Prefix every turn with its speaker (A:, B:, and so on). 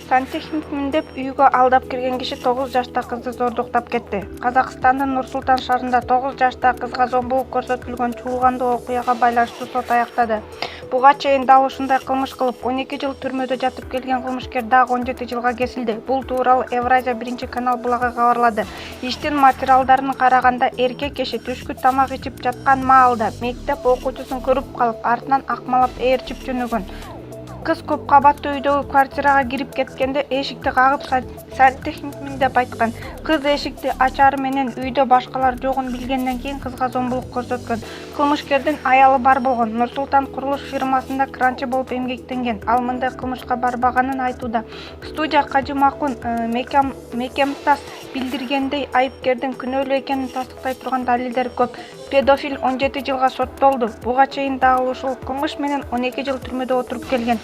A: Сантехникмин деп үйгө алдап кирген киши 9 жашта кызды зордуктап кетти. Казакстандын Нур-Султан шаарында 9 жаштагы кызга зомбулук көрсөтүлгөн чуулгандуу окуяга байланыштуу сот аяктады. Буга чейин дал ушундай кылмыш кылып 12 жыл түрмөдө жатып келген кылмышкер дагы 17 жылга кесилди. Бул тууралуу Евразия 1 канал булагы кабарлады. Иштин материалдарына караганда, эркек киши түшкү тамак ичип жаткан маалда мектеп окуучусун көрүп калып, артынан акмалап ээрчип жөнөгөн. Кыз көп кабаттуу үйдөгү квартирага кирип кеткенде эшикти кагып сантехникмин деп айткан. Кыз эшикти ачары менен үйдө башкалар жогун билгенден кийин кызга зомбулук көрсөткөн. Кылмышкердин аялы бар болгон. Нур-Султан курулуш фирмасында кранчы болуп эмгектенген. Ал мындай кылмышка барбаганын айтууда. Студия Кажымакун Мекемтас билдиргендей, айыпкердин күнөөлүү экенин тастыктай турган далилдер көп. Педофил 17 жылга соттолду. Буга чейин дагы ушул кылмыш менен 12 жыл түрмөдө отуруп келген.